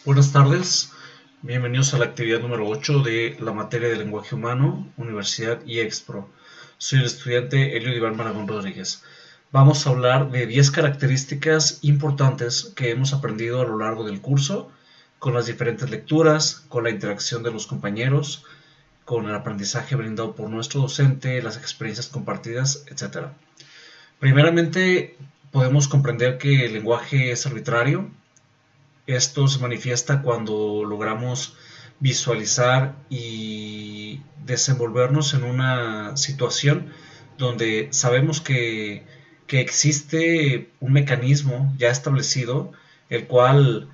Buenas tardes, bienvenidos a la actividad número 8 de la materia de lenguaje humano, Universidad y Expro. Soy el estudiante Elio Iván Maragón Rodríguez. Vamos a hablar de 10 características importantes que hemos aprendido a lo largo del curso, con las diferentes lecturas, con la interacción de los compañeros, con el aprendizaje brindado por nuestro docente, las experiencias compartidas, etc. Primeramente, podemos comprender que el lenguaje es arbitrario. Esto se manifiesta cuando logramos visualizar y desenvolvernos en una situación donde sabemos que existe un mecanismo ya establecido, el cual,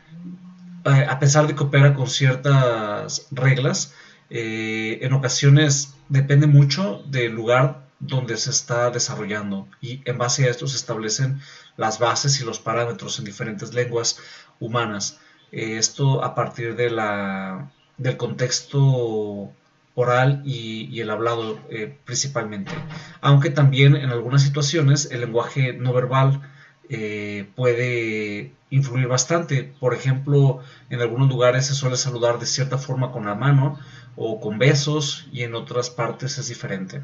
a pesar de que opera con ciertas reglas, en ocasiones depende mucho del lugar donde se está desarrollando, y en base a esto se establecen las bases y los parámetros en diferentes lenguas humanas. Esto a partir del contexto oral y el hablado, principalmente. Aunque también en algunas situaciones el lenguaje no verbal puede influir bastante. Por ejemplo, en algunos lugares se suele saludar de cierta forma con la mano o con besos, y en otras partes es diferente.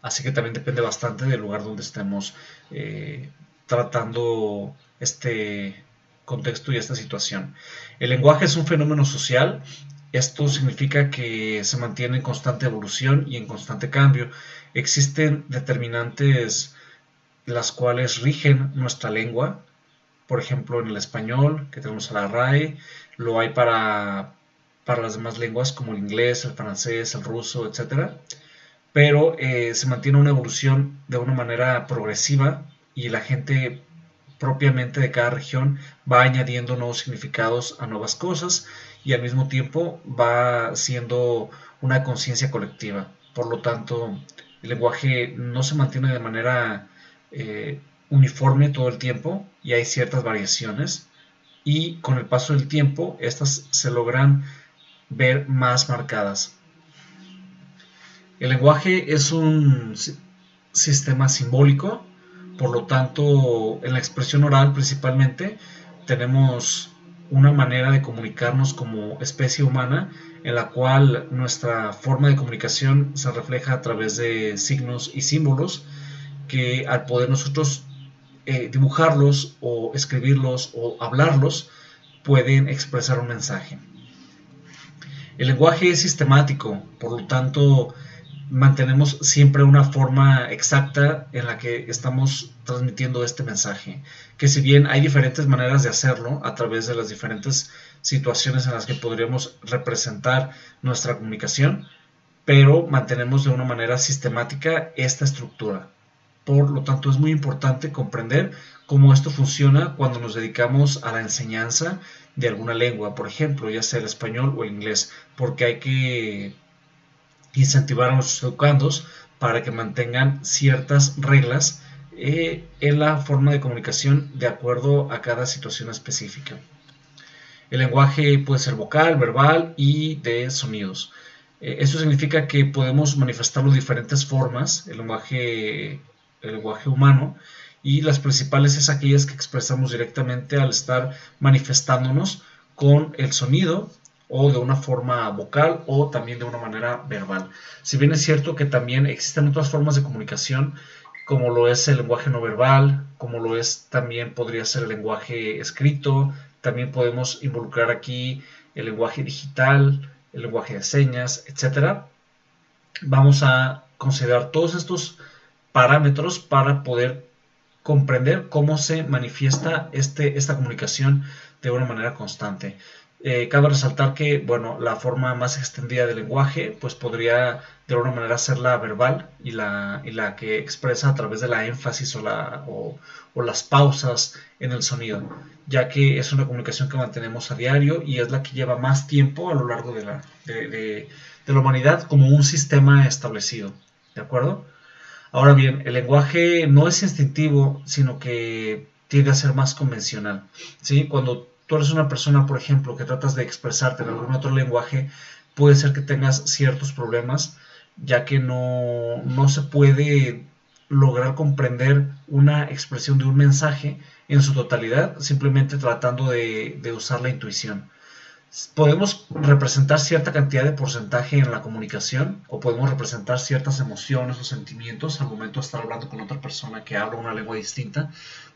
Así que también depende bastante del lugar donde estemos tratando este contexto y esta situación. El lenguaje es un fenómeno social. Esto significa que se mantiene en constante evolución y en constante cambio. Existen determinantes las cuales rigen nuestra lengua. Por ejemplo, en el español, que tenemos a la RAE, lo hay para las demás lenguas como el inglés, el francés, el ruso, etcétera. Pero se mantiene una evolución de una manera progresiva, y la gente propiamente de cada región va añadiendo nuevos significados a nuevas cosas, y al mismo tiempo va siendo una conciencia colectiva. Por lo tanto, el lenguaje no se mantiene de manera uniforme todo el tiempo, y hay ciertas variaciones, y con el paso del tiempo estas se logran ver más marcadas. El lenguaje es un sistema simbólico. Por lo tanto, en la expresión oral principalmente tenemos una manera de comunicarnos como especie humana, en la cual nuestra forma de comunicación se refleja a través de signos y símbolos, que al poder nosotros dibujarlos o escribirlos o hablarlos, pueden expresar un mensaje. El lenguaje es sistemático, por lo tanto mantenemos siempre una forma exacta en la que estamos transmitiendo este mensaje, que si bien hay diferentes maneras de hacerlo a través de las diferentes situaciones en las que podríamos representar nuestra comunicación, pero mantenemos de una manera sistemática esta estructura. Por lo tanto, es muy importante comprender cómo esto funciona cuando nos dedicamos a la enseñanza de alguna lengua, por ejemplo, ya sea el español o el inglés, porque hay que incentivar a nuestros educandos para que mantengan ciertas reglas en la forma de comunicación de acuerdo a cada situación específica. El lenguaje puede ser vocal, verbal y de sonidos. Esto significa que podemos manifestarlo de diferentes formas, el lenguaje humano, y las principales es aquellas que expresamos directamente al estar manifestándonos con el sonido, o de una forma vocal, o también de una manera verbal. Si bien es cierto que también existen otras formas de comunicación, como lo es el lenguaje no verbal, como lo es también podría ser el lenguaje escrito. También podemos involucrar aquí el lenguaje digital, el lenguaje de señas, etcétera. Vamos a considerar todos estos parámetros para poder comprender cómo se manifiesta esta comunicación de una manera constante. Cabe resaltar que, bueno, la forma más extendida del lenguaje pues podría de alguna manera ser la verbal, y la que expresa a través de la énfasis o las pausas en el sonido, ya que es una comunicación que mantenemos a diario y es la que lleva más tiempo a lo largo de la humanidad como un sistema establecido. ¿De acuerdo? Ahora bien, el lenguaje no es instintivo, sino que tiende a ser más convencional, ¿sí? Cuando tú eres una persona, por ejemplo, que tratas de expresarte en algún otro lenguaje, puede ser que tengas ciertos problemas, ya que no se puede lograr comprender una expresión de un mensaje en su totalidad, simplemente tratando de usar la intuición. Podemos representar cierta cantidad de porcentaje en la comunicación o podemos representar ciertas emociones o sentimientos al momento de estar hablando con otra persona que habla una lengua distinta,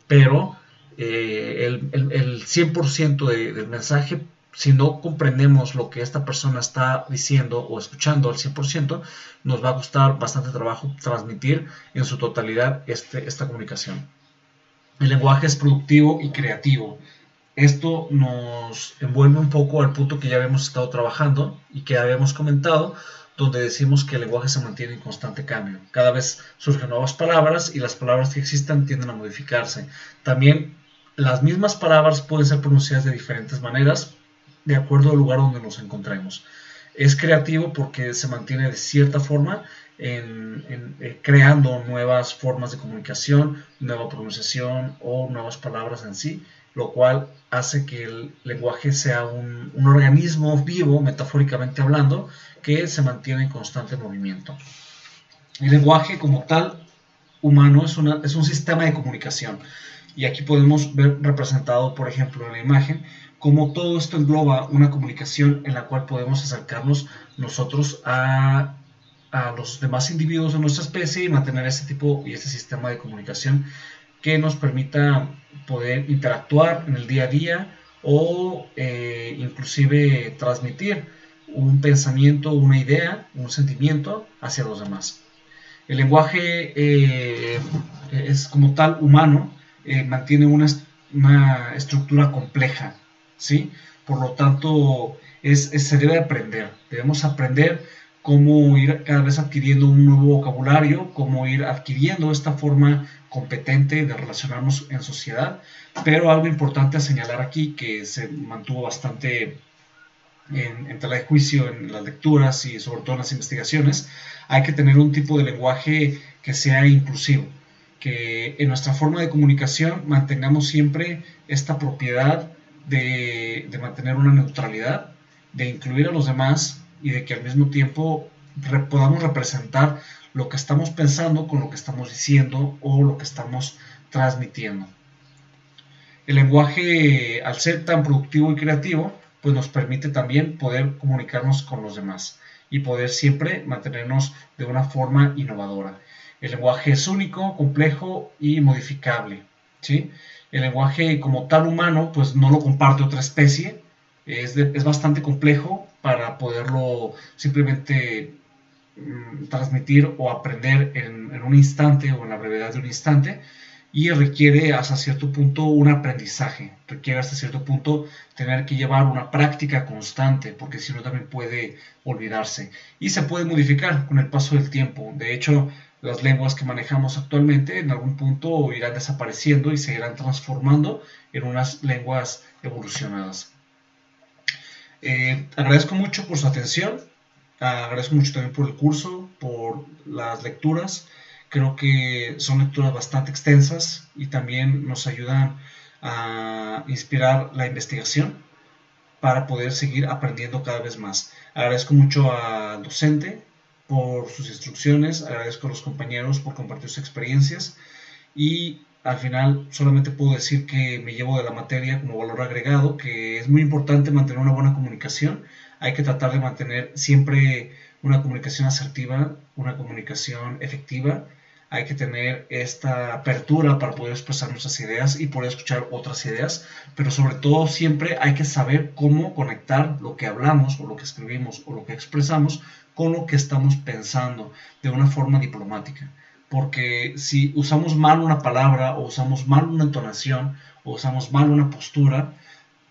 pero el 100% del mensaje, si no comprendemos lo que esta persona está diciendo o escuchando al 100%, nos va a costar bastante trabajo transmitir en su totalidad esta comunicación. El lenguaje es productivo y creativo. Esto nos envuelve un poco al punto que ya habíamos estado trabajando y que habíamos comentado, donde decimos que el lenguaje se mantiene en constante cambio. Cada vez surgen nuevas palabras y las palabras que existan tienden a modificarse. También las mismas palabras pueden ser pronunciadas de diferentes maneras de acuerdo al lugar donde nos encontremos. Es creativo porque se mantiene de cierta forma creando nuevas formas de comunicación, nueva pronunciación o nuevas palabras en sí, lo cual hace que el lenguaje sea un organismo vivo, metafóricamente hablando, que se mantiene en constante movimiento. El lenguaje como tal humano es un sistema de comunicación, y aquí podemos ver representado, por ejemplo, en la imagen, cómo todo esto engloba una comunicación en la cual podemos acercarnos nosotros a los demás individuos de nuestra especie y mantener ese tipo y ese sistema de comunicación que nos permita poder interactuar en el día a día o inclusive transmitir un pensamiento, una idea, un sentimiento hacia los demás. El lenguaje es como tal humano, mantiene una estructura compleja, ¿sí? Por lo tanto, se debe aprender. Debemos aprender cómo ir cada vez adquiriendo un nuevo vocabulario, cómo ir adquiriendo esta forma competente de relacionarnos en sociedad. Pero algo importante a señalar aquí, que se mantuvo bastante en tela de juicio en las lecturas y sobre todo en las investigaciones, hay que tener un tipo de lenguaje que sea inclusivo, que en nuestra forma de comunicación mantengamos siempre esta propiedad de mantener una neutralidad, de incluir a los demás y de que al mismo tiempo podamos representar lo que estamos pensando con lo que estamos diciendo o lo que estamos transmitiendo. El lenguaje, al ser tan productivo y creativo, pues nos permite también poder comunicarnos con los demás y poder siempre mantenernos de una forma innovadora. El lenguaje es único, complejo y modificable, ¿sí? El lenguaje como tal humano, pues no lo comparte otra especie, es bastante complejo para poderlo simplemente transmitir o aprender en un instante o en la brevedad de un instante, y requiere hasta cierto punto un aprendizaje, requiere hasta cierto punto tener que llevar una práctica constante, porque si no también puede olvidarse y se puede modificar con el paso del tiempo. De hecho, las lenguas que manejamos actualmente en algún punto irán desapareciendo y se irán transformando en unas lenguas evolucionadas. Agradezco mucho por su atención, agradezco mucho también por el curso, por las lecturas. Creo que son lecturas bastante extensas y también nos ayudan a inspirar la investigación para poder seguir aprendiendo cada vez más. Agradezco mucho al docente por sus instrucciones, agradezco a los compañeros por compartir sus experiencias y al final solamente puedo decir que me llevo de la materia como valor agregado, que es muy importante mantener una buena comunicación. Hay que tratar de mantener siempre una comunicación asertiva, una comunicación efectiva. Hay que tener esta apertura para poder expresar nuestras ideas y poder escuchar otras ideas, pero sobre todo siempre hay que saber cómo conectar lo que hablamos o lo que escribimos o lo que expresamos con lo que estamos pensando de una forma diplomática. Porque si usamos mal una palabra o usamos mal una entonación o usamos mal una postura,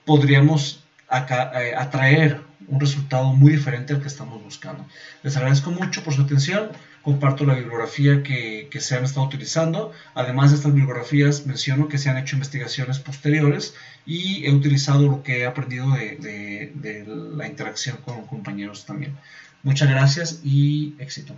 podríamos atraer un resultado muy diferente al que estamos buscando. Les agradezco mucho por su atención. Comparto la bibliografía que se han estado utilizando. Además de estas bibliografías, menciono que se han hecho investigaciones posteriores y he utilizado lo que he aprendido de la interacción con compañeros también. Muchas gracias y éxito.